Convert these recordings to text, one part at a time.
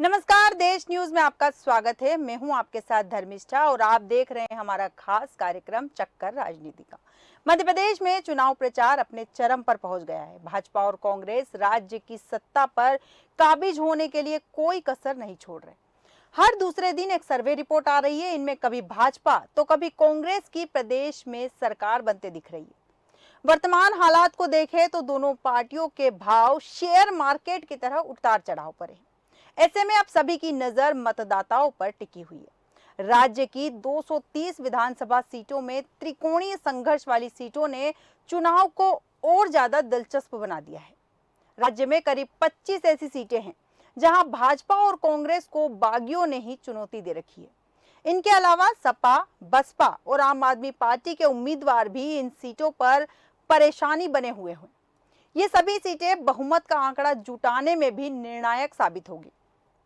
नमस्कार, देश न्यूज में आपका स्वागत है। मैं हूं आपके साथ धर्मिष्ठा और आप देख रहे हैं हमारा खास कार्यक्रम चक्कर राजनीति का। मध्य प्रदेश में चुनाव प्रचार अपने चरम पर पहुंच गया है। भाजपा और कांग्रेस राज्य की सत्ता पर काबिज होने के लिए कोई कसर नहीं छोड़ रहे। हर दूसरे दिन एक सर्वे रिपोर्ट आ रही है, इनमें कभी भाजपा तो कभी कांग्रेस की प्रदेश में सरकार बनते दिख रही है। वर्तमान हालात को देखें तो दोनों पार्टियों के भाव शेयर मार्केट की तरह उतार चढ़ाव पर है। ऐसे में अब सभी की नजर मतदाताओं पर टिकी हुई है। राज्य की 230 विधानसभा सीटों में त्रिकोणीय संघर्ष वाली सीटों ने चुनाव को और ज्यादा दिलचस्प बना दिया है। राज्य में करीब 25 ऐसी सीटें हैं जहां भाजपा और कांग्रेस को बागियों ने ही चुनौती दे रखी है। इनके अलावा सपा, बसपा और आम आदमी पार्टी के उम्मीदवार भी इन सीटों पर परेशानी बने हुए हैं। ये सभी सीटें बहुमत का आंकड़ा जुटाने में भी निर्णायक साबित होगी।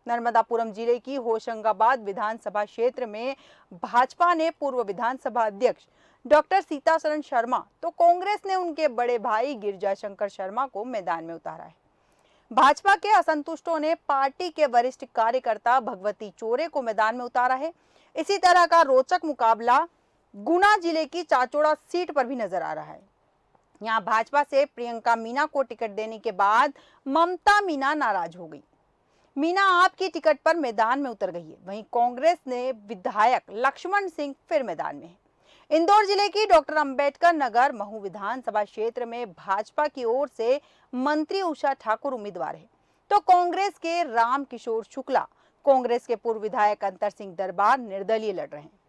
नर्मदापुरम जिले की होशंगाबाद विधानसभा क्षेत्र में भाजपा ने पूर्व विधानसभा अध्यक्ष डॉक्टर सीतासरण शर्मा तो कांग्रेस ने उनके बड़े भाई गिरजाशंकर शर्मा को मैदान में उतारा है। भाजपा के असंतुष्टों ने पार्टी के वरिष्ठ कार्यकर्ता भगवती चोरे को मैदान में उतारा है। इसी तरह का रोचक मुकाबला गुना जिले की चाचौड़ा सीट पर भी नजर आ रहा है। यहाँ भाजपा से प्रियंका मीना को टिकट देने के बाद ममता मीना नाराज हो गई। मीना आपकी टिकट पर मैदान में उतर गई है। वहीं कांग्रेस ने विधायक लक्ष्मण सिंह फिर मैदान में है। इंदौर जिले की डॉक्टर अंबेडकर नगर महू विधानसभा क्षेत्र में भाजपा की ओर से मंत्री उषा ठाकुर उम्मीदवार है, तो कांग्रेस के राम किशोर शुक्ला, कांग्रेस के पूर्व विधायक अंतर सिंह दरबार निर्दलीय लड़ रहे हैं।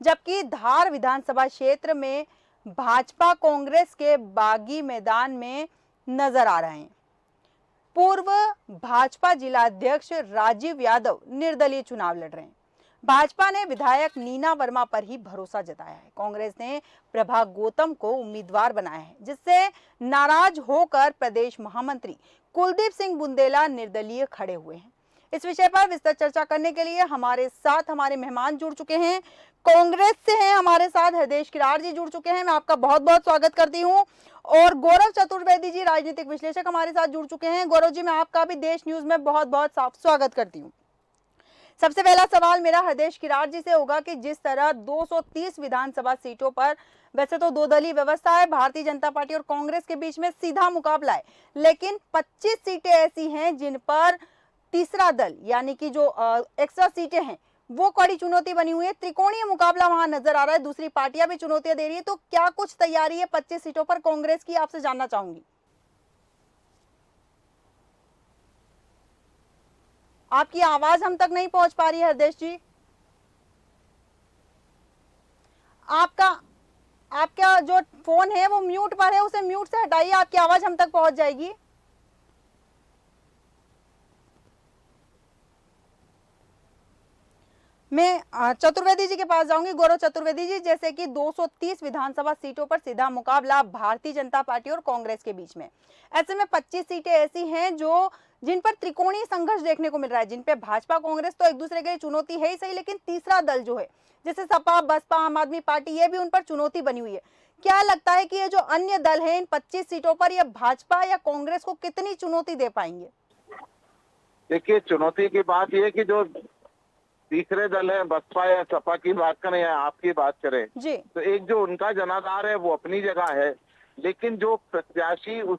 जबकि धार विधानसभा क्षेत्र में भाजपा कांग्रेस के बागी मैदान में नजर आ रहे हैं। पूर्व भाजपा जिलाध्यक्ष राजीव यादव निर्दलीय चुनाव लड़ रहे हैं। भाजपा ने विधायक नीना वर्मा पर ही भरोसा जताया है। कांग्रेस ने प्रभा गौतम को उम्मीदवार बनाया है, जिससे नाराज होकर प्रदेश महामंत्री कुलदीप सिंह बुंदेला निर्दलीय खड़े हुए हैं। इस विषय पर विस्तृत चर्चा करने के लिए हमारे साथ हमारे मेहमान जुड़ चुके हैं। कांग्रेस से हैं हमारे साथ हृदेश किरार जी जुड़ चुके हैं, मैं आपका बहुत बहुत स्वागत करती हूं। और गौरव चतुर्वेदी जी राजनीतिक विश्लेषक हमारे साथ जुड़ चुके हैं। गौरव जी, मैं आपका भी देश न्यूज में बहुत बहुत स्वागत करती हूँ। सबसे पहला सवाल मेरा हृदेश किरार जी से होगा कि जिस तरह 230 विधानसभा सीटों पर वैसे तो दो दलीय व्यवस्था है, भारतीय जनता पार्टी और कांग्रेस के बीच में सीधा मुकाबला है, लेकिन 25 सीटें ऐसी हैं जिन पर तीसरा दल यानी कि जो एक्स्ट्रा सीटें हैं वो कड़ी चुनौती बनी हुई है। त्रिकोणीय मुकाबला वहां नजर आ रहा है, दूसरी पार्टियां भी चुनौतियां दे रही है। तो क्या कुछ तैयारी है 25 सीटों पर कांग्रेस की, आपसे जानना चाहूंगी। आपकी आवाज हम तक नहीं पहुंच पा रही है हरदेश जी। आपका आपका जो फोन है वो म्यूट पर है, उसे म्यूट से हटाइए, आपकी आवाज हम तक पहुंच जाएगी। मैं चतुर्वेदी जी के पास जाऊंगी। गौरव चतुर्वेदी जी, जैसे कि 230 विधानसभा सीटों पर सीधा मुकाबला भारतीय जनता पार्टी और कांग्रेस के बीच में, ऐसे में 25 सीटें ऐसी हैं जो जिन पर त्रिकोणीय संघर्ष देखने को मिल रहा है, जिन पे भाजपा कांग्रेस तो एक दूसरे के लिए चुनौती है ही सही, लेकिन तीसरा दल जो है जैसे सपा, बसपा, आम आदमी पार्टी, ये भी उन पर चुनौती बनी हुई है। क्या लगता है कि ये जो अन्य दल है इन 25 सीटों पर ये भाजपा या कांग्रेस को कितनी चुनौती दे पाएंगे? देखिए, चुनौती की बात यह है कि जो तीसरे दल है, बसपा या सपा की बात करें या आपकी बात करें जी, तो एक जो उनका जनाधार है वो अपनी जगह है, लेकिन जो प्रत्याशी उन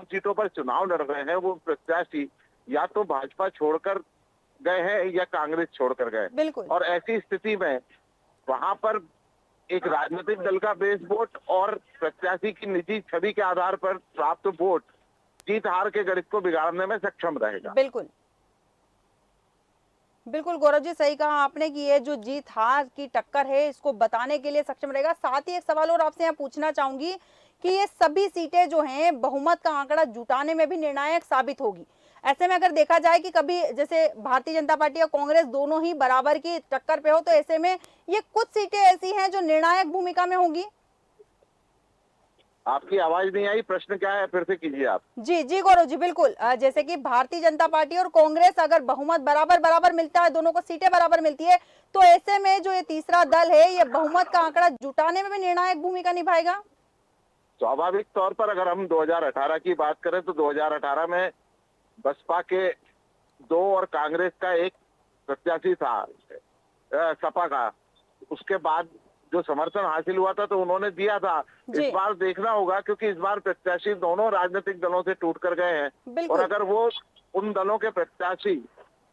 सीटों पर चुनाव लड़ रहे हैं वो प्रत्याशी या तो भाजपा छोड़कर गए हैं या कांग्रेस छोड़कर गए। बिल्कुल। और ऐसी स्थिति में वहां पर एक राजनीतिक दल का बेस वोट और प्रत्याशी की निजी छवि के आधार पर प्राप्त वोट जीत हार के गणित को बिगाड़ने में सक्षम रहेगा। बिल्कुल बिल्कुल गौरव जी, सही कहा आपने कि ये जो जीत हार की टक्कर है इसको बताने के लिए सक्षम रहेगा। साथ ही एक सवाल और आपसे यहाँ पूछना चाहूंगी कि ये सभी सीटें जो हैं बहुमत का आंकड़ा जुटाने में भी निर्णायक साबित होगी। ऐसे में अगर देखा जाए कि कभी जैसे भारतीय जनता पार्टी और कांग्रेस दोनों ही बराबर की टक्कर पे हो, तो ऐसे में ये कुछ सीटें ऐसी हैं जो निर्णायक भूमिका में होंगी। आपकी आवाज नहीं आई, प्रश्न क्या है फिर से कीजिए आप। जी जी गौरव जी, बिल्कुल। जैसे कि भारतीय जनता पार्टी और कांग्रेस अगर बहुमत बराबर बराबर मिलता है, दोनों को सीटें बराबर मिलती है, तो ऐसे में जो ये तीसरा दल है ये बहुमत का आंकड़ा जुटाने में भी निर्णायक भूमिका निभाएगा। स्वाभाविक तौर पर अगर हम 2018 की बात करें तो 2018 में बसपा के दो और कांग्रेस का एक प्रत्याशी था सपा का। उसके बाद जो समर्थन हासिल हुआ था तो उन्होंने दिया था। जी। इस बार देखना होगा, क्योंकि इस बार प्रत्याशी दोनों राजनीतिक दलों से टूट कर गए हैं। और बिल्कुल अगर वो उन दलों के प्रत्याशी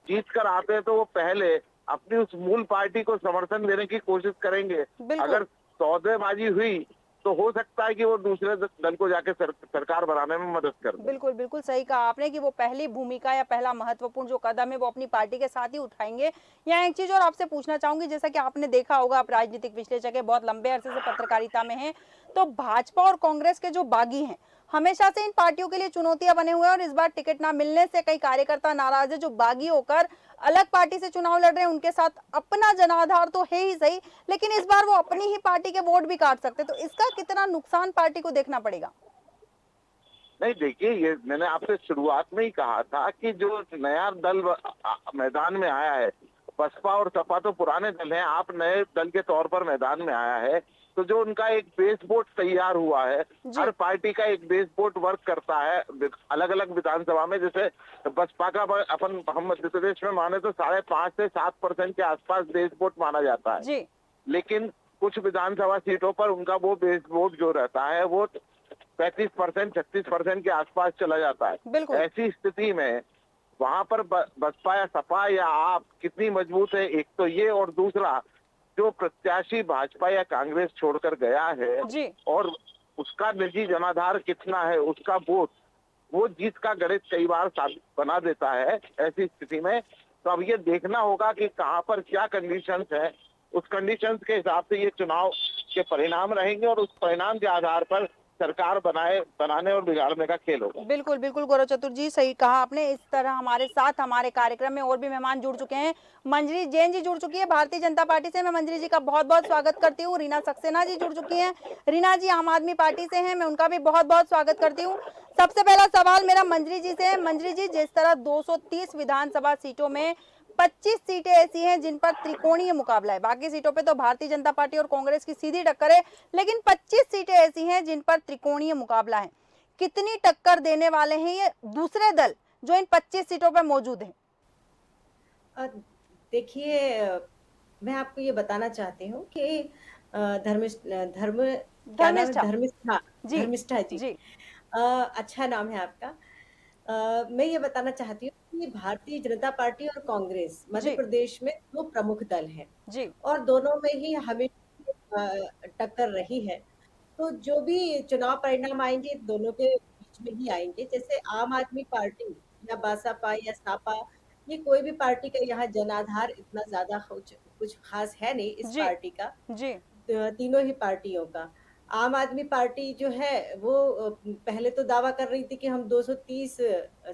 जीत कर आते हैं तो वो पहले अपनी उस मूल पार्टी को समर्थन देने की कोशिश करेंगे। बिल्कुल अगर सौदेबाजी हुई तो हो सकता है कि वो दूसरे दल को जाके सरकार बनाने में मदद कर दें। बिल्कुल, बिल्कुल सही कहा आपने कि वो पहली भूमिका या पहला महत्वपूर्ण जो कदम है वो अपनी पार्टी के साथ ही उठाएँगे। यहाँ एक चीज़ और आपसे पूछना चाहूँगी, जैसा कि आपने देखा होगा, आप राजनीतिक विश्लेषक हैं, बहुत लंबे अरसे से पत्रकारिता में हैं, तो भाजपा और कांग्रेस के जो बागी हैं, हमेशा से इन पार्टियों के लिए चुनौतियाँ बने हुए हैं और इस बार टिकट ना मिलने से कई कार्यकर्ता नाराज़ हैं, जो बागी होकर अलग पार्टी से चुनाव लड़ रहे हैं। उनके साथ अपना जनाधार तो है ही सही, लेकिन इस बार वो अपनी ही पार्टी के वोट भी काट सकते हैं, तो इसका कितना नुकसान पार्टी को देखना पड़ेगा? नहीं, देखिए, ये मैंने आपसे शुरुआत में ही कहा था कि जो नया दल मैदान में आया है, बसपा और सपा तो पुराने दल हैं, आप नए दल के तौर पर मैदान में आया है, तो जो उनका एक बेस बोर्ड तैयार हुआ है, जी। हर पार्टी का एक बेस बोर्ड वर्क करता है अलग अलग विधानसभा में। जैसे बसपा का अपन हम मध्य प्रदेश में माने तो 5.5 से 7% के आसपास बेस बोर्ड माना जाता है। जी। लेकिन कुछ विधानसभा सीटों पर उनका वो बेस बोर्ड जो रहता है वो 35%, 36% के आसपास चला जाता है। बिल्कुल। ऐसी स्थिति में वहां पर बसपा या सपा या आप कितनी मजबूत है, एक तो ये, और दूसरा जो प्रत्याशी भाजपा या कांग्रेस छोड़कर गया है जी। और उसका निजी जनाधार कितना है, उसका वोट, वो जीत का गणित कई बार साबित बना देता है। ऐसी स्थिति में तो अब ये देखना होगा कि कहाँ पर क्या कंडीशंस है, उस कंडीशंस के हिसाब से ये चुनाव के परिणाम रहेंगे और उस परिणाम के आधार पर सरकार बनाने और बिगाड़ने का खेल होगा। बिल्कुल, बिल्कुल गौरव चतुर्जी, सही कहा आपने। इस तरह हमारे साथ हमारे कार्यक्रम में और भी मेहमान जुड़ चुके हैं। मंजरी जैन जी जुड़ चुकी है भारतीय जनता पार्टी से, मैं मंजरी जी का बहुत-बहुत स्वागत करती हूँ। रीना सक्सेना जी जुड़ चुकी हैं। रीना जी आम आदमी पार्टी से हैं, मैं उनका भी बहुत-बहुत स्वागत करती हूँ। सबसे पहला सवाल मेरा मंजरी जी से है। मंजरी जी, जिस तरह 230 विधानसभा सीटों में 25 सीटें ऐसी हैं जिन पर त्रिकोणीय मुकाबला है, बाकी सीटों पे तो भारतीय जनता पार्टी और कांग्रेस की सीधी टक्कर है, लेकिन 25 सीटें ऐसी हैं जिन पर त्रिकोणीय मुकाबला है। कितनी टक्कर देने वाले हैं ये दूसरे दल जो इन 25 सीटों पर मौजूद हैं? अ, देखिए, मैं आपको ये बताना चाहती हूँ कि धर्म क्या नाम है? धर्मिष्ठा। धर्मिष्ठा। जी। धर्मिष्ठा जी। जी। अच्छा नाम है आपका। मैं ये बताना चाहती हूँ कि भारतीय जनता पार्टी और कांग्रेस मध्य जी। प्रदेश में 2 प्रमुख दल हैं जी। और दोनों में ही हमेशा टक्कर रही है। तो जो भी चुनाव परिणाम आएँगे, दोनों के बीच में ही आएँगे। जैसे आम आदमी पार्टी या बसपा या सपा, ये कोई भी पार्टी का यहाँ जनाधार इतना ज़्यादा कुछ ख़ास है नहीं इस जी। पार्टी का। जी। तीनों ही पार्टियों का। आम आदमी पार्टी जो है वो पहले तो दावा कर रही थी कि हम 230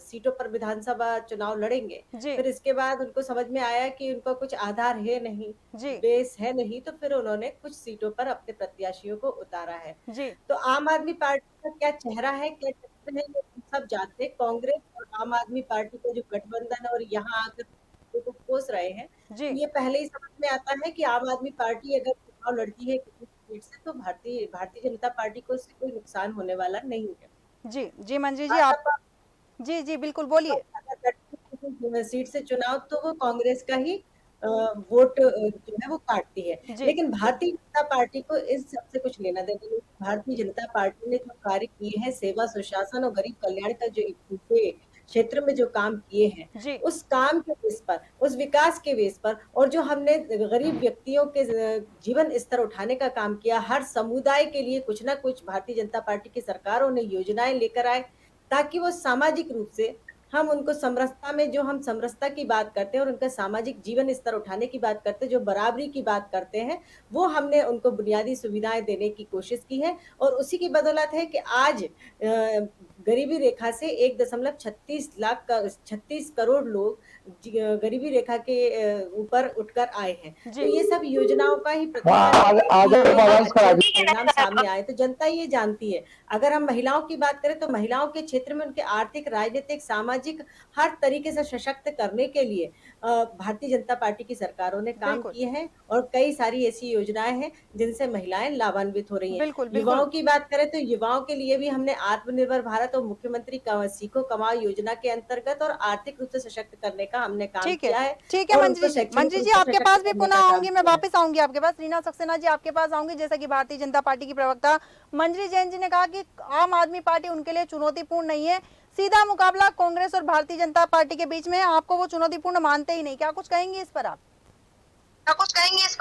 सीटों पर विधानसभा चुनाव लड़ेंगे। जी। फिर इसके बाद उनको समझ में आया कि उनका कुछ आधार है नहीं, जी। बेस है नहीं, तो फिर उन्होंने कुछ सीटों पर अपने प्रत्याशियों को उतारा है। जी। तो आम आदमी पार्टी का क्या चेहरा है, क्या चरित्र है, ये हम सब जानते हैं। कांग्रेस और आम आदमी पार्टी का जो गठबंधन है और यहाँ आकर को कोस रहे हैं, जी। ये पहले ही समझ में आता है कि आम आदमी पार्टी अगर चुनाव लड़ती है किसी सीट से तो भारतीय भारतीय जनता पार्टी को इससे कोई नुकसान होने वाला नहीं है। जी। जी मंजरी जी, आप भाजपा जी, जी बिल्कुल बोलिए। अगर लड़ती है किसी सीट से चुनाव तो वो कांग्रेस का ही वोट जो है वो काटती है। जी। लेकिन भारतीय जनता पार्टी को इस सबसे कुछ लेना-देना नहीं। भारतीय जनता पार्टी ने जो कार्य किए हैं, सेवा, सुशासन और गरीब कल्याण का जो पूरे क्षेत्र में जो काम किए हैं, जी। उस काम के बेस पर, उस विकास के बेस पर और जो हमने गरीब व्यक्तियों के जीवन स्तर उठाने का काम किया, हर समुदाय के लिए कुछ ना कुछ भारतीय जनता पार्टी की सरकारों ने योजनाएँ लेकर आए, ताकि वो सामाजिक रूप से हम उनको समरसता में जो हम समरसता की बात करते हैं और उनका सामाजिक जीवन स्तर उठाने की बात करते हैं, जो बराबरी की बात करते हैं, वो हमने उनको बुनियादी सुविधाएँ देने की कोशिश की है और उसी की बदौलत है कि आज गरीबी रेखा से 1.36 लाख का 36 करोड़ लोग गरीबी रेखा के ऊपर उठकर आए हैं। तो जी। ये सब योजनाओं का ही प्रतिफल है कि ये अच्छे परिणाम सामने आए। तो जनता ये जानती है। अगर हम महिलाओं की बात करें तो महिलाओं के क्षेत्र में उनके आर्थिक, राजनीतिक, सामाजिक हर तरीके से सशक्त करने के लिए भारतीय जनता पार्टी की सरकारों ने काम बिल्कुल। किए हैं और कई सारी ऐसी योजनाएँ हैं जिनसे महिलाएँ लाभान्वित हो रही हैं। बिल्कुल, बिल्कुल। युवाओं की बात करें तो युवाओं के लिए भी हमने आत्मनिर्भर भारत तो मुख्यमंत्री सीखो कमाओ योजना के अंतर्गत और आर्थिक रूप से सशक्त करने का हमने काम ठीक किया है, है। ठीक है और मंजरी उनको जी। शैक्षणिक मंजरी रूप जी से आपके सशक्त पास भी करने पुनः का काम आऊंगी, मैं किया है। वापस आऊंगी आपके पास। रीना सक्सेना जी आपके पास आऊंगी। जैसा कि भारतीय जनता पार्टी की प्रवक्ता मंजरी जैन जी ने कहा कि आम आदमी पार्टी उनके लिए चुनौतीपूर्ण नहीं है, सीधा मुकाबला कांग्रेस और भारतीय जनता पार्टी के बीच में है, आपको वो चुनौतीपूर्ण मानते ही नहीं। क्या कुछ कहेंगे इस पर आप? क्या कुछ कहेंगे इस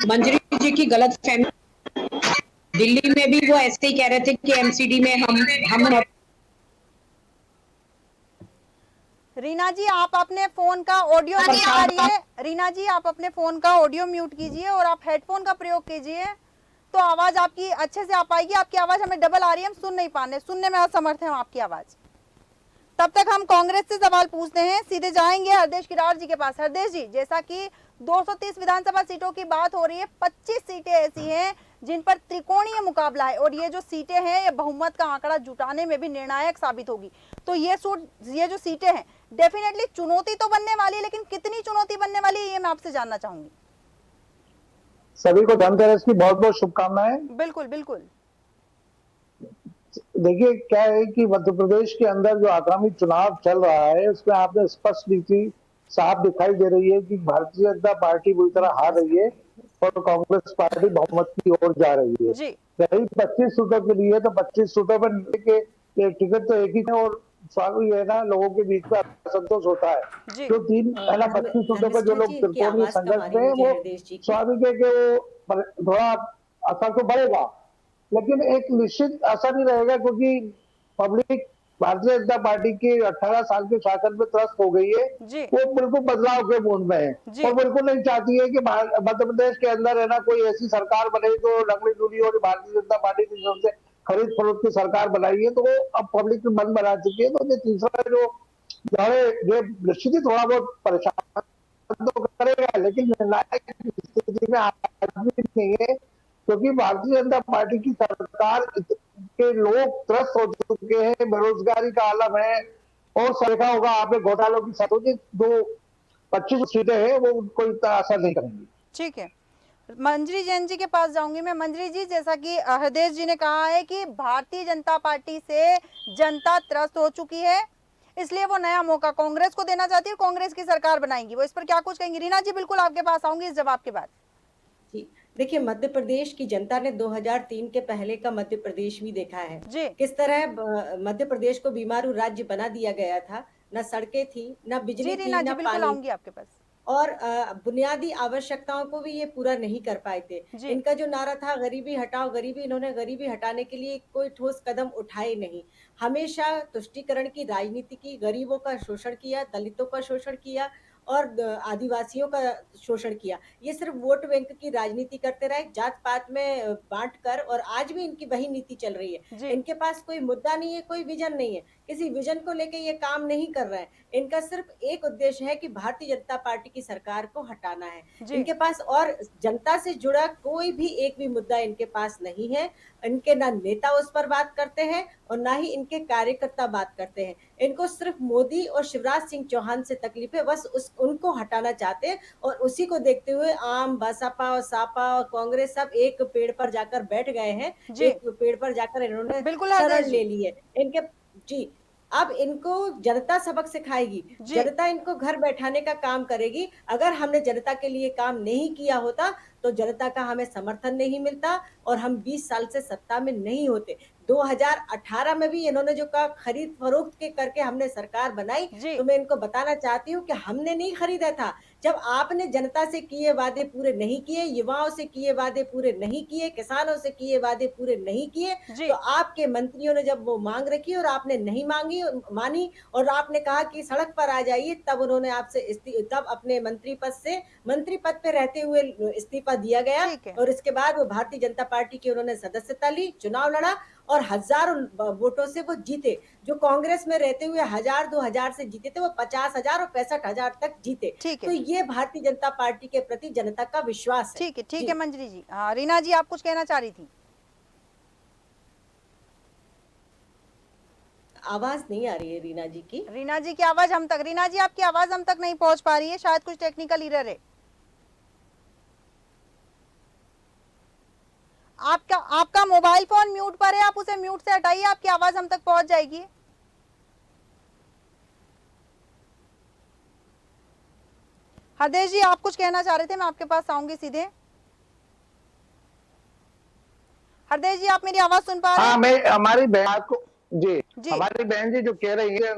मंजरी जी की गलत फहमी। दिल्ली में भी वो ऐसे ही कह रहे थे कि एमसीडी में हम रीना जी आप अपने फोन का ऑडियो म्यूट करिए। रीना जी आप अपने फोन का ऑडियो म्यूट कीजिए और आप हेडफोन का प्रयोग कीजिए, तो आवाज आपकी अच्छे से आ पाएगी। आपकी आवाज हमें डबल आ रही है, हम सुन नहीं पा रहे, सुनने में असमर्थ हैं आपकी आवाज। तब तक हम कांग्रेस से सवाल पूछते हैं, सीधे जाएंगे हरदेश किरार जी के पास। हरदेश जी, जैसा कि 230 विधानसभा सीटों की बात हो रही है, 25 सीटें ऐसी हैं जिन पर त्रिकोणीय मुकाबला है और ये जो सीटें हैं ये बहुमत का आंकड़ा जुटाने में भी निर्णायक साबित होगी। तो ये जो सीटें हैं डेफिनेटली चुनौती तो बनने वाली है, लेकिन कितनी चुनौती बनने वाली है ये मैं आपसे जानना चाहूंगी। सभी को धनतेरस की बहुत बहुत शुभकामनाएं। बिल्कुल बिल्कुल। देखिए क्या है कि मध्य प्रदेश के अंदर जो आगामी चुनाव चल रहा है उसमें आपने स्पष्ट नीति साफ दिखाई दे रही है कि भारतीय जनता पार्टी बुरी तरह हार रही है और कांग्रेस पार्टी बहुमत की ओर जा रही है। जी रही 25 सीटों के लिए तो 25 सीटों पर टिकट तो एक ही है और स्वाभाविक है ना, लोगों के बीच में असंतोष होता है। जी जो तीन है ना 25 सीटों पर जो धर्मिष्ठा लोग जी, इनकी त्रिकोणीय आवाज कम आ संघर्ष रही में है मुझे वो हरदेश जी की। स्वाभाविक है कि वो थोड़ा असर तो बढ़ेगा, लेकिन एक निश्चित असर नहीं रहेगा क्योंकि पब्लिक भारतीय जनता पार्टी के 18 साल के शासन में त्रस्त हो गई है। जी वो बिल्कुल बदलाव के मूड में है जी और बिल्कुल नहीं चाहती है कि मध्य प्रदेश के अंदर है ना कोई ऐसी सरकार बने जो लंगड़ी डूली और भारतीय जनता पार्टी की तरफ से खरीद फरोख्त की सरकार बनाई है, तो वो अब पब्लिक में मन बना चुकी है। तो ये तीसरा जो ये निश्चित ही थोड़ा बहुत परेशान तो करेगा, लेकिन निर्णायक स्थिति में आज भी नहीं है क्योंकि भारतीय जनता पार्टी की सरकार के लोग त्रस्त हो चुके हैं, बेरोजगारी का आलम है और देखा होगा आपने घोटालों की सतों दो 25 सीटें हैं वो कोई इतना असर नहीं करेंगी। ठीक है, मंजरी जैन जी के पास जाऊंगी मैं। मंजरी जी, जैसा कि हरदेश जी ने कहा है कि भारतीय जनता पार्टी से जनता त्रस्त हो चुकी है, इसलिए वो नया मौका कांग्रेस को देना चाहती है, कांग्रेस की सरकार बनाएंगी वो। इस पर क्या कुछ कहेंगी? रीना जी बिल्कुल आपके पास आऊंगी इस जवाब के बाद। जी, देखिए मध्य प्रदेश की जनता ने 2003 के पहले का मध्य प्रदेश भी देखा है। जी किस तरह मध्य प्रदेश को बीमारू राज्य बना दिया गया था। न सड़कें थी, न जी बिजली थी, रीना जी न बिल्कुल पानी, आऊंगी आपके पास। और बुनियादी आवश्यकताओं को भी ये पूरा नहीं कर पाए थे। जी इनका जो नारा था गरीबी हटाओ गरीबी, इन्होंने गरीबी हटाने के लिए कोई ठोस कदम उठाए नहीं। हमेशा तुष्टीकरण की राजनीति की, गरीबों का शोषण किया, दलितों का शोषण किया और आदिवासियों का शोषण किया। ये सिर्फ वोट बैंक की राजनीति करते रहे, जात पात में बांट कर, और आज भी इनकी वही नीति चल रही है। जी इनके पास कोई मुद्दा नहीं है, कोई विजन नहीं है, किसी विजन को लेके ये काम नहीं कर रहे हैं। इनका सिर्फ एक उद्देश्य है कि भारतीय जनता पार्टी की सरकार को हटाना है। जी इनके पास और जनता से जुड़ा कोई भी एक भी मुद्दा इनके पास नहीं है। इनके ना नेता उस पर बात करते हैं और ना ही इनके कार्यकर्ता बात करते हैं। इनको सिर्फ मोदी और शिवराज सिंह चौहान से तकलीफ है, बस उनको हटाना चाहते हैं। और उसी को देखते हुए आम, बसपा और सापा और कांग्रेस सब एक पेड़ पर जाकर बैठ गए हैं। जी एक पेड़ पर जाकर इन्होंने बिल्कुल हरदेश शरण जी। ले ली है। इनके जी, अब इनको जनता सबक सिखाएगी। जी जनता इनको घर बैठाने का काम करेगी। अगर हमने जनता के लिए काम नहीं किया होता तो जनता का हमें समर्थन नहीं मिलता और हम 20 साल से सत्ता में नहीं होते। 2018 में भी इन्होंने जो कहा खरीद फरोख्त के करके हमने सरकार बनाई, जी तो मैं इनको बताना चाहती हूँ कि हमने नहीं खरीदा था। जब आपने जनता से किए वादे पूरे नहीं किए, युवाओं से किए वादे पूरे नहीं किए, किसानों से किए वादे पूरे नहीं किए, जी तो आपके मंत्रियों ने जब वो मांग रखी और आपने नहीं मानी और आपने कहा कि सड़क पर आ जाइए, तब उन्होंने आपसे तब अपने मंत्री पद पे रहते हुए इस्तीफा दिया गया। ठीक है और इसके बाद वो भारतीय जनता पार्टी की उन्होंने सदस्यता ली, चुनाव लड़ा और हजारों वोटों से वो जीते। जो कांग्रेस में रहते हुए 1000-2000 से जीते थे, वो 50,000 और 65,000 तक जीते। ठीक तो है ये भारतीय जनता पार्टी के प्रति जनता का विश्वास है। ठीक है ठीक जी, है मंजरी जी। हाँ रीना जी आप कुछ कहना चाह रही थी? आवाज नहीं आ रही है रीना जी की। रीना जी की आवाज हम तक, रीना जी आपकी आवाज हम तक नहीं पहुंच पा रही है, शायद कुछ टेक्निकल एरर है। आपका मोबाइल फोन म्यूट पर है, आप उसे म्यूट से हटाइए, आपकी आवाज हम तक पहुंच जाएगी। हरदेश जी, आप कुछ कहना चाह रहे थे, मैं आपके पास आऊंगी सीधे। हरदेश जी, आप मेरी आवाज सुन पा रहे हैं? हाँ, मैं हमारी बहन को जी, जी हमारी बहन जी जो कह रही है,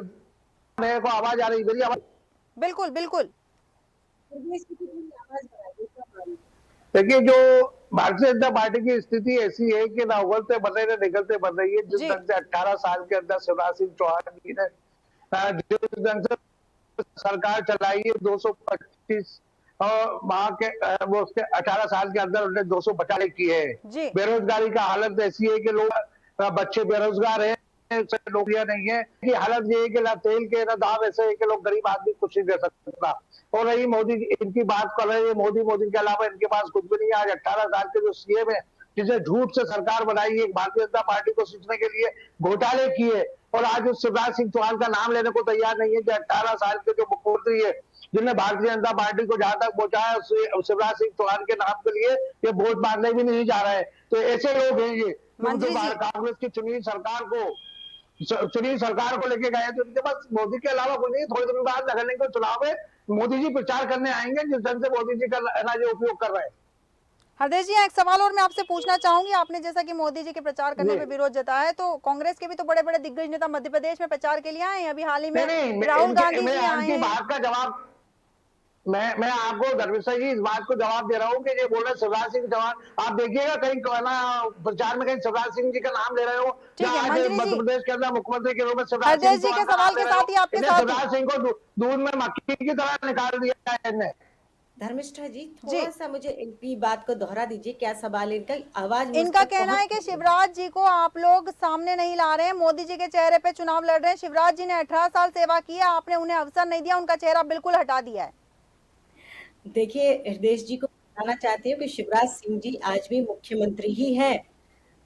मेरे को आवाज आ रही है, मेरी आवाज। बिल्कुल बिल्कुल। देखिए, जो भारतीय जनता पार्टी की स्थिति ऐसी है कि ना उगलते बन रहे, ना निकलते बन रही है। जिस जी ढंग से 18 साल के अंदर शिवराज सिंह चौहान जी ने जिस ढंग से सरकार चलाई है, 225 और वहां के वो उसके 18 साल के अंदर उन्होंने 250 किए हैं। जी बेरोजगारी का हालत ऐसी है कि लोग बच्चे बेरोजगार हैं, नौकरियां नहीं है। कि हालत ये है कि ना तेल के ना दाम ऐसे है कि लोग गरीब आदमी कुछ नहीं दे सकता। और रही मोदी इनकी बात कर रहे हैं, मोदी के अलावा इनके पास कुछ भी नहीं है। आज 18 साल के जो सीएम है, जिसने झूठ से सरकार बनाई है, भारतीय जनता पार्टी को सींचने के लिए घोटाले किए, और आज उस शिवराज सिंह चौहान का नाम लेने को तैयार नहीं है। कि 18 साल के जो मुख्यमंत्री है, जिन्हें भारतीय जनता पार्टी को जहां तक पहुंचाया, शिवराज सिंह चौहान के नाम के लिए ये वोट मांगने भी नहीं जा रहे हैं। तो ऐसे लोग हैं ये, जो मंत्री जी, कांग्रेस की चुनी सरकार को लेके गए, तो इनके पास मोदी के अलावा कुछ नहीं। थोड़े दिन बाद लगने के चुनाव में मोदी जी प्रचार करने आएंगे, जिस ढंग से मोदी जी का जो उपयोग कर रहे हैं। हरदेश जी, एक सवाल और मैं आपसे पूछना चाहूंगी। आपने जैसा कि मोदी जी के प्रचार करने पे विरोध जताया है, तो कांग्रेस के भी तो बड़े बड़े दिग्गज नेता मध्य प्रदेश में प्रचार के लिए आए हैं। अभी हाल ही में नहीं, राहुल गांधी जी आए इनकी हैं। बात का जवाब मैं आपको धर्मेश जी इस बात को जवाब दे रहा हूँ कि ये बोल रहे शिवराज सिंह चौहान, आप देखिएगा कहीं प्रचार में कहीं शिवराज सिंह जी का नाम ले रहे हो। ठीक है आज मंत्री मध्य जी, प्रदेश के अंदर मुख्यमंत्री के रूप में शिवराज सिंह हरदेश जी के चौहान का सवाल नाम ले के रहे हो। साथ ही आपके इन्हें साथ ही शिवराज सिंह को दूध में मक्खी की तरह निकाल दिया है इन्हें। धर्मिष्ठा जी, थोड़ा सा मुझे इनकी बात को दोहरा दीजिए, क्या सवाल है इनका? आवाज मुझ इनका तक कहना है कि पहुंच- शिवराज जी को आप लोग सामने नहीं ला रहे हैं, मोदी जी के चेहरे पे चुनाव लड़ रहे हैं। शिवराज जी ने 18 साल सेवा की है, आपने उन्हें अवसर नहीं दिया, उनका चेहरा बिल्कुल हटा दिया है। देखिए, हृदय जी को बताना चाहती हूँ कि शिवराज सिंह जी आज भी मुख्यमंत्री ही हैं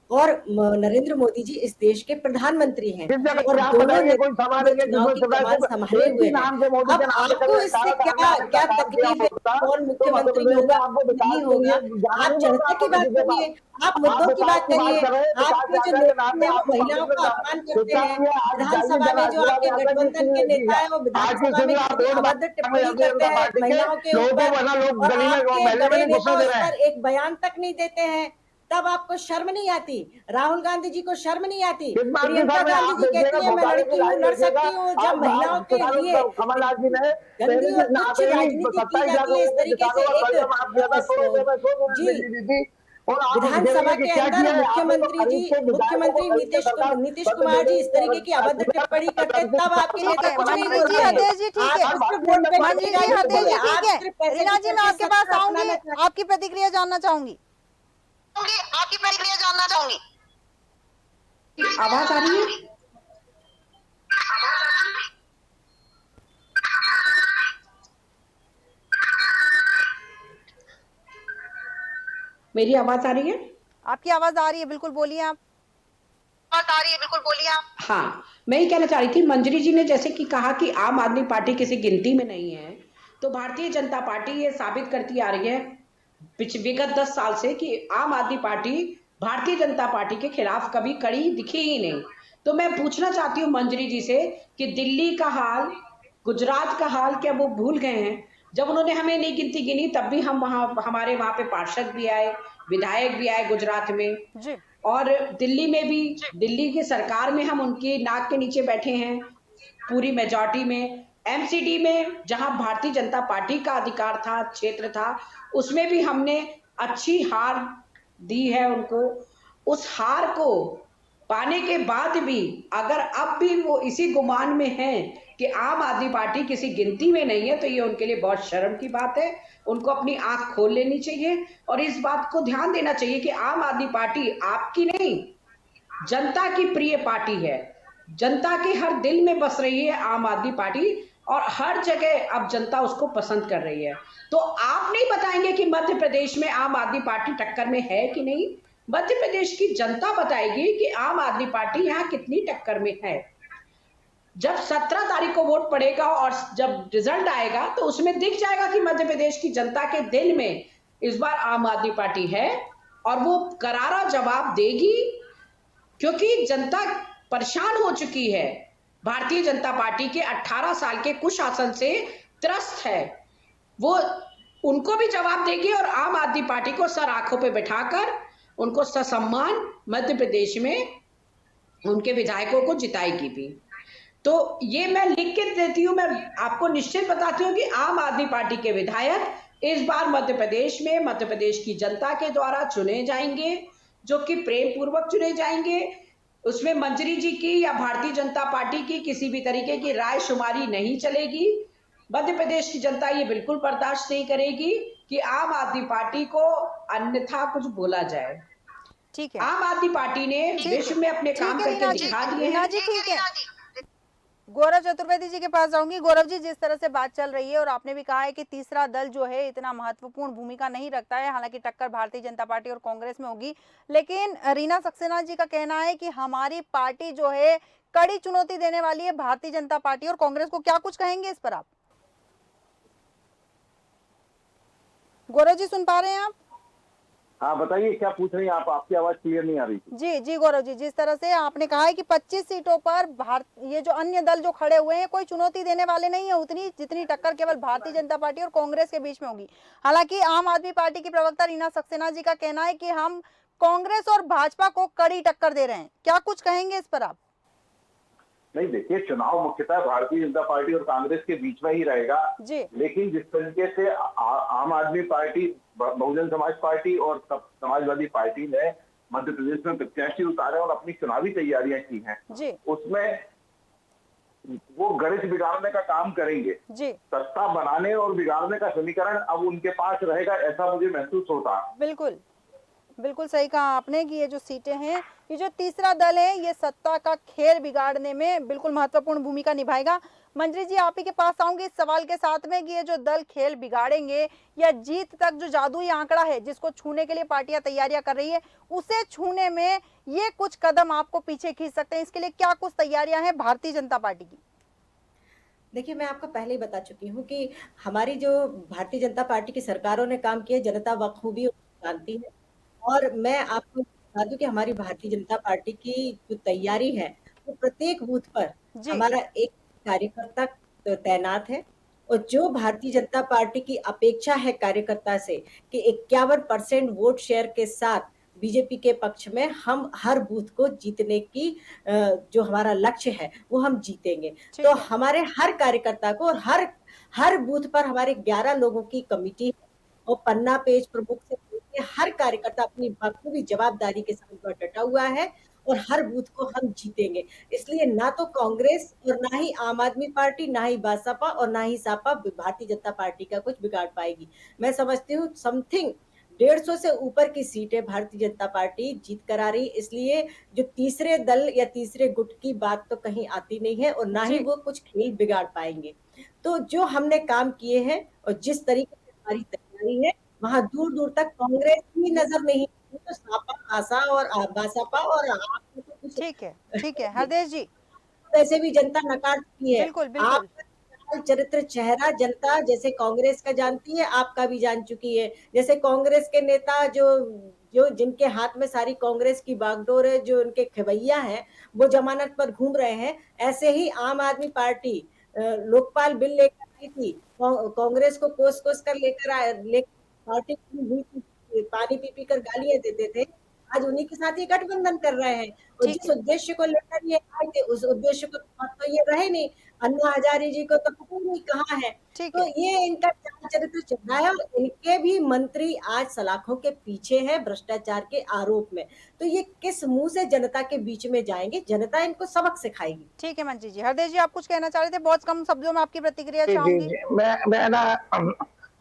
और नरेंद्र मोदी जी इस देश के प्रधानमंत्री हैं किस जगह और से आप दोनों बताइए कोई सवाल है नेता चुनाव जिसमें की शिवराज कमान सिंह संभाले एक हुए ही हैं। नाम से मोदी अब के नाम से आपको इससे 18 साल में क्या आपने क्या काम किया तकलीफ है? होता, कौन तो मध्य मुख्यमंत्री प्रदेश में होगा, आपको विकास नहीं के लिए होगा? जाना आप नहीं जनता पड़ता। की आपको बात किसी के करिए, पास आप मुद्दों की विकास बात की बात करिए। कर रहे हैं। विकास आपके जो यात्रा के नाम नेता पे हैं वो आपको महिलाओं पब्लिक का में अपमान करते शिक्षा हैं। की है। आज जाइए विधानसभा जन में जो आशीर्वाद आपके यात्रा की गठबंधन स्थिति के देखिए नेता आप। है वो आज विधानसभा किसी में दिन आप कितनी वोट अभद्र मांगने टिप्पणी भारतीय करते जनता हैं पार्टी के महिलाओं के लोगों ऊपर, को वरना लोग और गली में आपके महल्ले में बड़े नहीं घुसने नेता दे उस रहे हैं। पर एक बयान तक नहीं देते हैं, तब आपको शर्म नहीं आती? राहुल गांधी जी को शर्म नहीं आती? किस बात की प्रियंका सर में गांधी आप जी देखिएगा, कहती है मैं घोटाले की लड़की हूँ, लाइन लड़ देखिएगा। सकती हूँ। जब आज महिलाओं के किसानों लिए कमलनाथ जी ने गंदी पहले और ना तुच्छ पे ही राजनीति की 27 लाख जाती है लोगों इस के तरीके किसानों से का कर्जा माफ किया था। एक 100 जी भेजी दी थी। और आप विधानसभा कहेंगे कि के क्या अंदर किया है आपने? तो खरीद के विधायकों को मुख्यमंत्री खरीद के सरकार नीतीश बंद कुमार दे जी रही इस तरीके की अभद्र टिप्पणी करते हैं, तब आपके लिए ठीक तो है कुछ नहीं मंत्री जी, बोलते हैं। हरदेश जी, ठीक आप है। सिर्फ वोट बैंक मंत्री की जी, राजनीति हरदेश है, जी, ठीक आप है। सिर्फ पैसे रीना के जी, मैं चलते आपके पास सत्ता आऊंगी, अपनाना चाहते आपकी प्रतिक्रिया जानना चाहूंगी। आवाज आ रही है? मेरी आवाज आ रही है? आपकी आवाज आ रही है, बिल्कुल बोलिए आप। हाँ, मैं ये कहना चाह रही थी, मंजरी जी ने जैसे कि कहा कि आम आदमी पार्टी किसी गिनती में नहीं है, तो भारतीय जनता पार्टी ये साबित करती आ रही है विगत 10 साल से कि आम आदमी पार्टी भारतीय जनता पार्टी के खिलाफ कभी खड़ी दिखी ही नहीं। तो मैं पूछना चाहती हूँ मंजरी जी से कि दिल्ली का हाल, गुजरात का हाल क्या वो भूल गए हैं? जब उन्होंने हमें नहीं गिनती गिनी, तब भी हमारे वहां पे पार्षद भी आए, विधायक भी आए गुजरात में, जी और दिल्ली में भी, दिल्ली की सरकार में हम उनकी नाक के नीचे बैठे हैं पूरी मेजॉरिटी में। एमसीडी में जहां भारतीय जनता पार्टी का अधिकार था, क्षेत्र था, उसमें भी हमने अच्छी हार दी है उनको। उस हार को पाने के बाद भी अगर अब भी वो इसी गुमान में हैं कि आम आदमी पार्टी किसी गिनती में नहीं है, तो ये उनके लिए बहुत शर्म की बात है। उनको अपनी आंख खोल लेनी चाहिए और इस बात को ध्यान देना चाहिए कि आम आदमी पार्टी आपकी नहीं, जनता की प्रिय पार्टी है। जनता के हर दिल में बस रही है आम आदमी पार्टी, और हर जगह अब जनता उसको पसंद कर रही है। तो आप नहीं बताएंगे कि मध्य प्रदेश में आम आदमी पार्टी टक्कर में है कि नहीं? मध्य प्रदेश की जनता बताएगी कि आम आदमी पार्टी यहाँ कितनी टक्कर में है। जब 17 तारीख को वोट पड़ेगा और जब रिजल्ट आएगा, तो उसमें दिख जाएगा कि मध्य प्रदेश की जनता के दिल में इस बार आम आदमी पार्टी है और वो करारा जवाब देगी, क्योंकि जनता परेशान हो चुकी है, भारतीय जनता पार्टी के 18 साल के कुशासन से त्रस्त है। वो उनको भी जवाब देगी और आम आदमी पार्टी को सर आंखों पे बैठाकर उनको ससम्मान मध्य प्रदेश में उनके विधायकों को जिताएगी भी। तो ये मैं लिख के देती हूँ, मैं आपको निश्चित बताती हूँ कि आम आदमी पार्टी के विधायक इस बार मध्य प्रदेश में मध्य प्रदेश की जनता के द्वारा चुने जाएंगे, जो कि प्रेम पूर्वक चुने जाएंगे। उसमें मंजरी जी की या भारतीय जनता पार्टी की किसी भी तरीके की राय शुमारी नहीं चलेगी। मध्य प्रदेश की जनता ये बिल्कुल बर्दाश्त नहीं करेगी कि आम आदमी पार्टी को अन्यथा कुछ बोला जाए। ठीक है, आम आदमी पार्टी ने विश्व में अपने काम ठीक है करके रीना जी, दिखा दिए रीना हैं। जी ठीक है। गौरव चतुर्वेदी जी के पास जाऊंगी। गौरव जी, जिस तरह से बात चल रही है और आपने भी कहा है कि तीसरा दल जो है इतना महत्वपूर्ण भूमिका नहीं रखता है, हालांकि टक्कर भारतीय जनता पार्टी और कांग्रेस में होगी, लेकिन रीना सक्सेना जी का कहना है कि हमारी पार्टी जो है कड़ी चुनौती देने वाली है भारतीय जनता पार्टी और कांग्रेस को। क्या कुछ कहेंगे इस पर आप? गौरव जी सुन पा रहे हैं आप? हाँ बताइए, क्या पूछ रही हैं आप? आपकी आवाज क्लियर नहीं आ रही थी। जी जी गौरव जी, जिस तरह से आपने कहा है कि 25 सीटों पर ये जो अन्य दल जो खड़े हुए हैं कोई चुनौती देने वाले नहीं है उतनी, जितनी टक्कर केवल भारतीय जनता पार्टी और कांग्रेस के बीच में होगी। हालांकि आम आदमी पार्टी की प्रवक्ता रीना सक्सेना जी का कहना है कि हम कांग्रेस और भाजपा को कड़ी टक्कर दे रहे हैं। क्या कुछ कहेंगे इस पर आप? नहीं देखिए, चुनाव मुख्यतः भारतीय जनता पार्टी और कांग्रेस के बीच में ही रहेगा जी, लेकिन जिस तरीके से आम आदमी पार्टी, बहुजन समाज पार्टी और समाजवादी पार्टी ने मध्य प्रदेश में प्रत्याशी उतारे और अपनी चुनावी तैयारियां की हैं, जी, उसमें वो गणित बिगाड़ने का काम करेंगे। जी, सत्ता बनाने और बिगाड़ने का समीकरण अब उनके पास रहेगा, ऐसा मुझे महसूस होता है। बिल्कुल बिल्कुल सही कहा आपने कि ये जो सीटें हैं, ये जो तीसरा दल है, ये सत्ता का खेल बिगाड़ने में बिल्कुल महत्वपूर्ण भूमिका निभाएगा। मंजरी जी, आप ही के पास आऊंगी इस सवाल के साथ में कि ये जो दल खेल बिगाड़ेंगे या जीत तक जो जादुई आंकड़ा है जिसको छूने के लिए पार्टियां तैयारियां कर रही है, उसे छूने में ये कुछ कदम आपको पीछे खींच सकते हैं, इसके लिए क्या कुछ तैयारियां हैं भारतीय जनता पार्टी की? देखिए, मैं आपको पहले ही बता चुकी हूँ कि हमारी जो भारतीय जनता पार्टी की सरकारों ने काम किया, जनता बखूबी जानती है। और मैं आपको बता दूं कि हमारी भारतीय जनता पार्टी की जो तैयारी है, वो प्रत्येक बूथ पर जी, हमारा एक कार्यकर्ता तैनात है। और जो भारतीय जनता पार्टी की अपेक्षा है कार्यकर्ता से कि 51% वोट शेयर के साथ बीजेपी के पक्ष में हम हर बूथ को जीतने की जो हमारा लक्ष्य है वो हम जीतेंगे। ठीक तो है, हमारे हर कार्यकर्ता को और हर हर बूथ पर हमारे 11 लोगों की कमिटी है और पन्ना पेज प्रमुख से लेके हर कार्यकर्ता अपनी बखूबी जवाबदारी के साथ पर डटा हुआ है और हर बूथ को हम जीतेंगे। इसलिए ना तो कांग्रेस और ना ही आम आदमी पार्टी, ना ही बसपा और ना ही सपा भारतीय जनता पार्टी का कुछ बिगाड़ पाएगी। मैं समझती हूँ समथिंग 150 से ऊपर की सीटें भारतीय जनता पार्टी जीत कर आ रही, इसलिए जो तीसरे दल या तीसरे गुट की बात तो कहीं आती नहीं है और ना ही जी, वो कुछ खेल बिगाड़ पाएंगे। तो जो हमने काम किए हैं और जिस तरीके से हमारी तैयारी है, वहां दूर दूर तक कांग्रेस ही नजर नहीं आती, तो सपा आशा और बसपा और आप तो कुछ ठीक है, हरदेश जी, वैसे भी जनता नकार चुकी है। बिल्कुल बिल्कुल, आपका चाल चरित्र चेहरा जनता जैसे कांग्रेस का जानती है, आपका भी जान चुकी है। जैसे कांग्रेस के नेता जो जो जिनके हाथ में सारी कांग्रेस की बागडोर है, जो उनके खेवैया हैं, वो जमानत पर घूम रहे हैं। ऐसे ही आम आदमी पार्टी लोकपाल बिल लेकर आई थी, कांग्रेस को कोस कोस कर पार्टी पानी पी पी कर गालियां देते थे। आज उन्हीं के साथ ये गठबंधन कर रहे हैं और ठीक जिस है, उद्देश्य को लेकर ये आए थे उस उद्देश्य को तो ये रहे नहीं। अन्ना हजारे जी को तो पता नहीं कहाँ है। ठीक तो है, ये इनका चाल चरित्र चल रहा है और इनके भी मंत्री आज सलाखों के पीछे हैं भ्रष्टाचार के आरोप में। तो ये किस मुंह से जनता के बीच में जाएंगे? जनता इनको सबक सिखाएगी। ठीक है मंजरी जी। हरदेश जी, आप कुछ कहना चाह रहे थे, बहुत कम शब्दों में आपकी प्रतिक्रिया जी जी चाहूंगी। जी मैं ना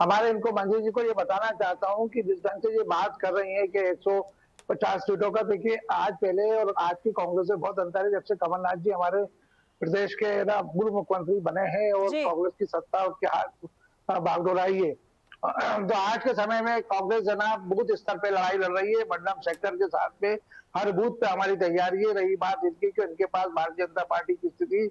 हमारे इनको मंजू जी को ये बताना चाहता हूँ कि जिस ढंग से ये बात कर रही है कि 150 सीटों का, देखिए आज पहले और आज की कांग्रेस में बहुत अंतर है। जब से कमलनाथ जी हमारे प्रदेश के ना पूर्व मुख्यमंत्री बने हैं और जी, कांग्रेस की सत्ता के हाथ बागडोराई है, तो आज के समय में कांग्रेस जना बूथ स्तर पे लड़ाई लड़ रही है। मंडलम सेक्टर के साथ में हर बूथ पे हमारी तैयारी है। रही बात इनकी कि इनके पास भारतीय जनता पार्टी की स्थिति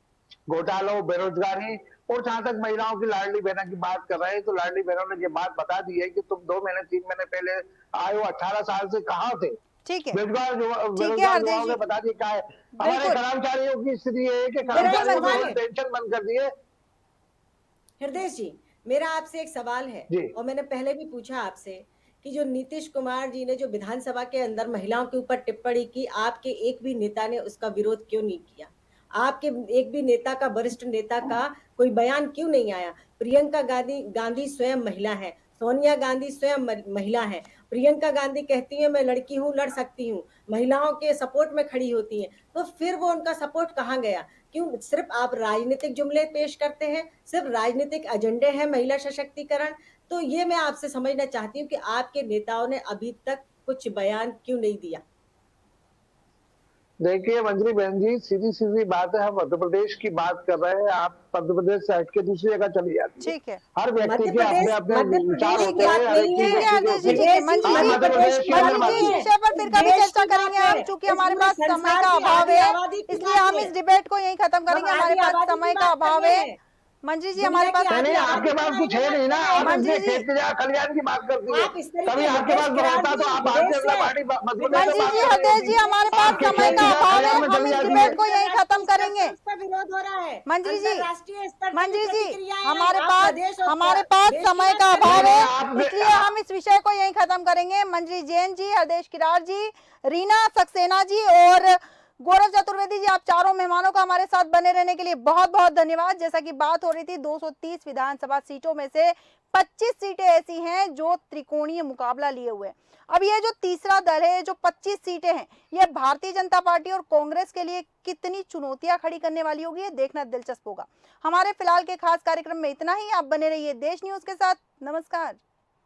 घोटालों, बेरोजगारी और जहां तक महिलाओं की लाडली बहना की बात कर रहे हैं, तो लाडली बहनों ने ये बात बता दी है कि तुम 2 महीने 3 महीने पहले आए हो, 18 साल से कहाँ थे। ठीक है, बेरोजगार ठीक है बेरोजगार हरदेश युवाओं जी, ने बता दिया क्या है। हमारे बिल्कुल। कर्मचारियों की स्थिति ये है कि मेरा एक कर्मचारियों सवाल ने है पेंशन बंद कर दिए। हृदय जी, मेरा आपसे एक सवाल है जी। और मैंने पहले भी पूछा आपसे कि जो नीतीश कुमार जी ने जो विधानसभा के अंदर महिलाओं के ऊपर टिप्पणी की, आपके एक भी नेता ने उसका विरोध क्यों नहीं किया? आपके एक भी नेता का, वरिष्ठ नेता का कोई बयान क्यों नहीं आया? प्रियंका गांधी स्वयं महिला है, सोनिया गांधी स्वयं महिला है। प्रियंका गांधी कहती है मैं लड़की हूँ, लड़ सकती हूँ, महिलाओं के सपोर्ट में खड़ी होती हैं, तो फिर वो उनका सपोर्ट कहाँ गया? क्यों सिर्फ आप राजनीतिक जुमले पेश करते हैं, सिर्फ राजनीतिक एजेंडे हैं महिला सशक्तिकरण? तो ये मैं आपसे समझना चाहती हूँ कि आपके नेताओं ने अभी तक कुछ बयान क्यों नहीं दिया? देखिए मंजरी बहन जी, सीधी सीधी बात है, हम मध्य प्रदेश की बात कर रहे हैं, आप मध्य प्रदेश से हट के दूसरी जगह चली जाती है। ठीक है, हर व्यक्ति मध्य के अपने प्रदेश अपने मध्य विचार प्रदेश होते की हैं, बात हर एक नहीं चीज है ठीक है व्यक्ति हरदेश जी, की ठीक है। होती मंजू है। जी, मध्य प्रदेश की मंजू अंदर बात जी, इस है। विषय पर फिर कभी देश चर्चा की बात करेंगे है, हम, चूंकि इस हमारे पूरे पास समय संसार का की अभाव आधी है, आबादी की इसलिए बात हम है। इस डिबेट को यहीं खत्म हम करेंगे। हमारे आधी पास आबादी समय की का बात कर अभाव रहे है। हैं। मंजू जी, दुनिया हमारे की पास नहीं आधी नहीं, आबादी आपके के पास बारे कुछ में है बात नहीं ना, कर रहे आप हैं। मंजू अपने जी, खेत के जगह खलिहान की बात करती है। आप इस तरीके कभी आपके हिरदेश पास किरार होता जी, तो आप भारतीय हिरदेश जनता से पार्टी मध्य प्रदेश से मंजू बात जी, कर हरदेश लेती। जी, हमारे पास आपके समय खेत का की जगह अभाव है, खलिहान में हम चली इस जाती है। डिबेट को यहीं खत्म अंतरराष्ट्रीय स्तर करेंगे। पे उस पर विरोध हो रहा है। मंजू जी, अंतरराष्ट्रीय स्तर पे भी मंजू जी, प्रतिक्रियाएं आई। हमारे आप पास प्रदेश और हमारे पास देश की समय बात का कर रहे नहीं अभाव नहीं, हैं। है, इसलिए हम इस विषय को यहीं खत्म करेंगे। मंजरी जैन जी, हरदेश किरार जी, रीना सक्सेना जी और गौरव चतुर्वेदी जी, आप चारों मेहमानों का हमारे साथ बने रहने के लिए बहुत बहुत धन्यवाद। जैसा कि बात हो रही थी, 230 विधानसभा सीटों में से 25 सीटें ऐसी हैं जो त्रिकोणीय मुकाबला लिए हुए हैं। अब ये जो तीसरा दल है, जो 25 सीटें हैं, ये भारतीय जनता पार्टी और कांग्रेस के लिए कितनी चुनौतियां खड़ी करने वाली होगी, ये देखना दिलचस्प होगा। हमारे फिलहाल के खास कार्यक्रम में इतना ही। आप बने रहिए देश न्यूज के साथ। नमस्कार।